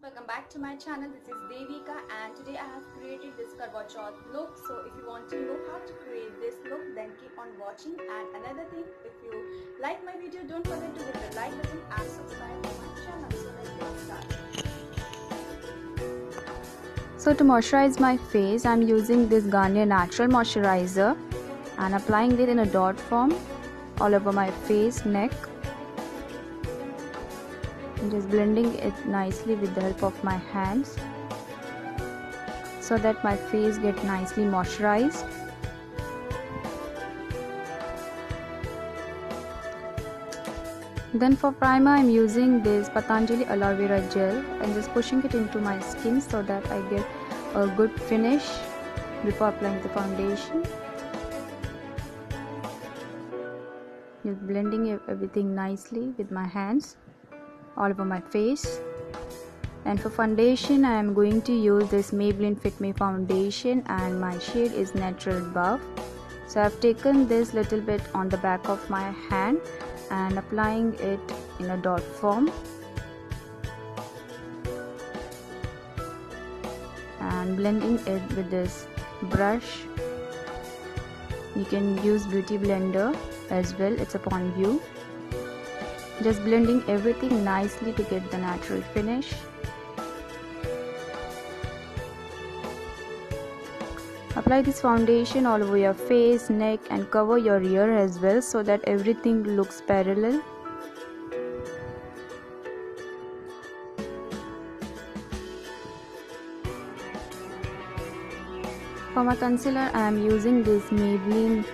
Welcome back to my channel. This is Devika and today I have created this Karvachauth look. So if you want to know how to create this look, then keep on watching. And another thing, if you like my video, don't forget to hit the like button and subscribe to my channel. So let's get started. So to moisturize my face, I'm using this Garnier Natural Moisturizer and applying it in a dot form all over my face, neck. And just blending it nicely with the help of my hands so that my face gets nicely moisturized. Then for primer, I'm using this Patanjali Aloe Vera Gel and just pushing it into my skin so that I get a good finish before applying the foundation. Just blending everything nicely with my hands all over my face. And for foundation, I am going to use this Maybelline Fit Me foundation and my shade is Natural Buff. So I've taken this little bit on the back of my hand and applying it in a dot form and blending it with this brush. You can use beauty blender as well, it's upon you. Just blending everything nicely to get the natural finish. Apply this foundation all over your face, neck and cover your ear as well so that everything looks parallel. For my concealer, I am using this Maybelline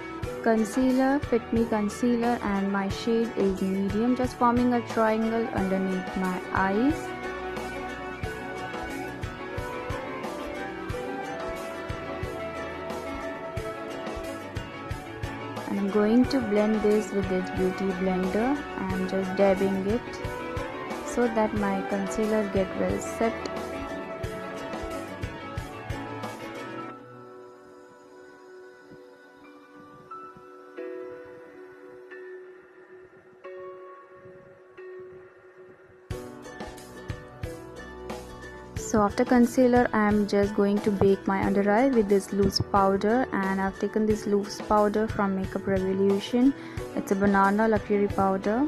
Concealer, Fit Me Concealer and my shade is medium, just forming a triangle underneath my eyes. And I'm going to blend this with this beauty blender and just dabbing it so that my concealer get well set. So after concealer, I am just going to bake my under eye with this loose powder, and I've taken this loose powder from Makeup Revolution. It's a banana luxury powder.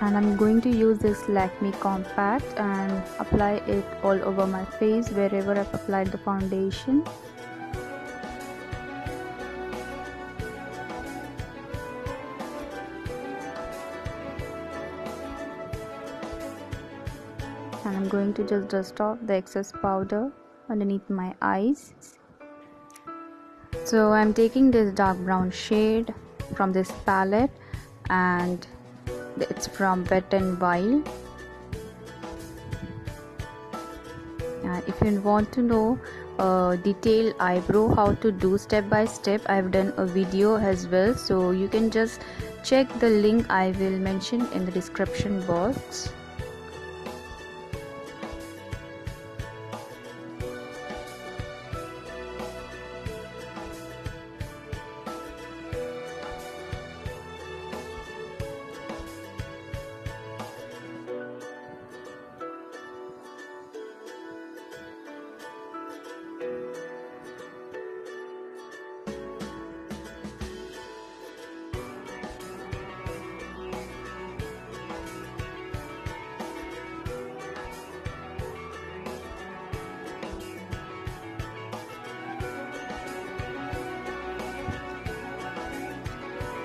And I'm going to use this Lakme Compact and apply it all over my face wherever I've applied the foundation. And I'm going to just dust off the excess powder underneath my eyes. So I'm taking this dark brown shade from this palette and it's from Wet n Wild. And if you want to know detailed eyebrow how to do step by step, I've done a video as well, so you can just check the link I will mention in the description box.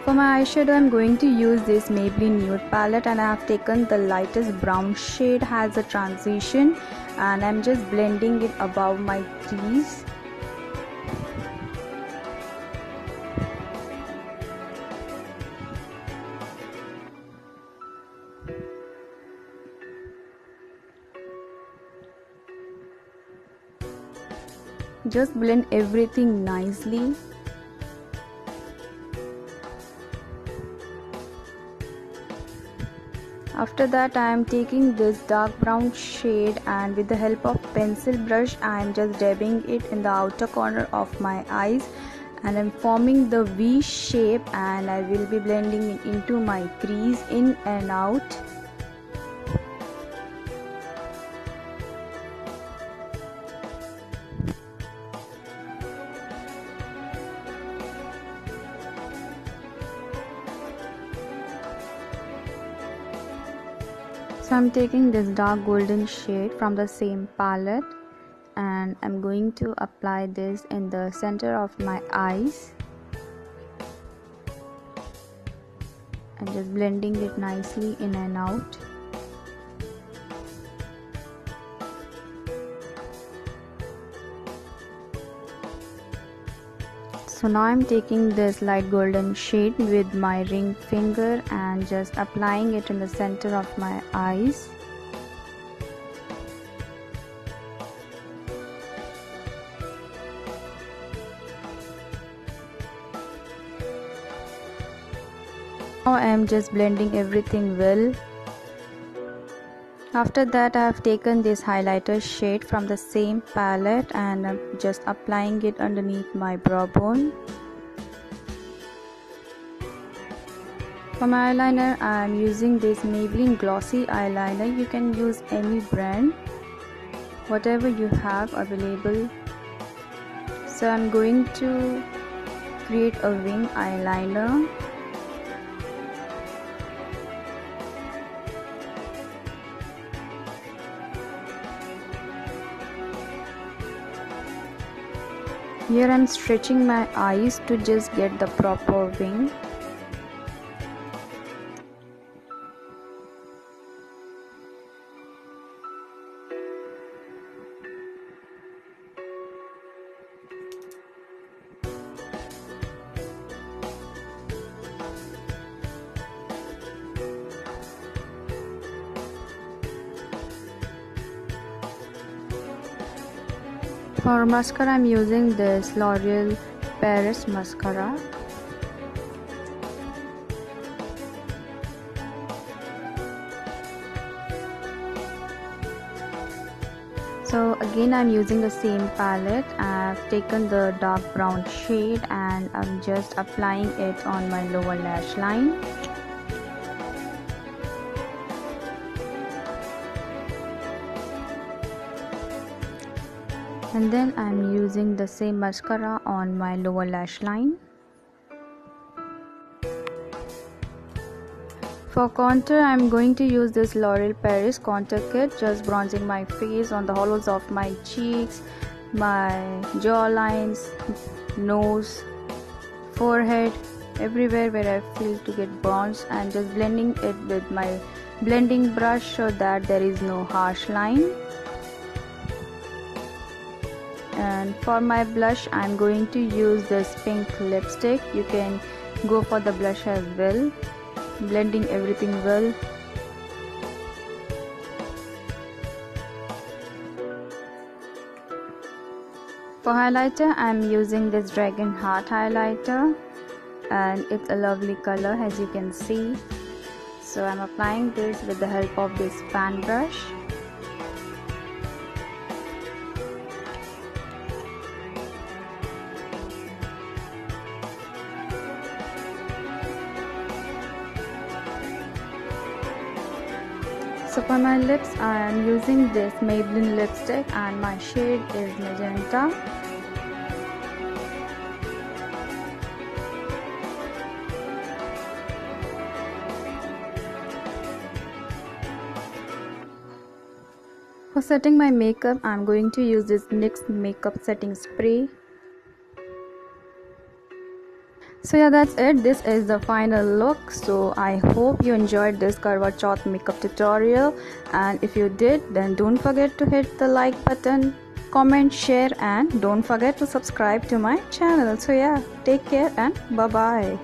For my eyeshadow, I'm going to use this Maybelline Nude palette and I have taken the lightest brown shade as a transition and I'm just blending it above my crease. Just blend everything nicely. After that I am taking this dark brown shade, and with the help of pencil brush I am just dabbing it in the outer corner of my eyes, and I'm forming the V shape, and I will be blending it into my crease in and out. So I'm taking this dark golden shade from the same palette, and I'm going to apply this in the center of my eyes and just blending it nicely in and out. So now I'm taking this light golden shade with my ring finger and just applying it in the center of my eyes. Now I am just blending everything well. After that I have taken this highlighter shade from the same palette and I'm just applying it underneath my brow bone. For my eyeliner I am using this Maybelline glossy eyeliner. You can use any brand, whatever you have available. So I'm going to create a wing eyeliner. Here I am stretching my eyes to just get the proper wing. For mascara I am using this L'Oreal Paris mascara. So again I am using the same palette. I have taken the dark brown shade and I am just applying it on my lower lash line. And then I am using the same mascara on my lower lash line. For contour I am going to use this L'Oreal Paris contour kit, just bronzing my face on the hollows of my cheeks, my jawlines, nose, forehead, everywhere where I feel to get bronze, and just blending it with my blending brush so that there is no harsh line. And for my blush I am going to use this pink lipstick. You can go for the blush as well, blending everything well. For highlighter I am using this Dragon Heart highlighter, and it's a lovely color as you can see. So I'm applying this with the help of this fan brush. So for my lips I am using this Maybelline lipstick and my shade is magenta. For setting my makeup I am going to use this NYX makeup setting spray. So yeah, that's it. This is the final look. So I hope you enjoyed this Karvachauth makeup tutorial, and if you did, then don't forget to hit the like button, comment, share, and don't forget to subscribe to my channel. So yeah, take care and bye bye.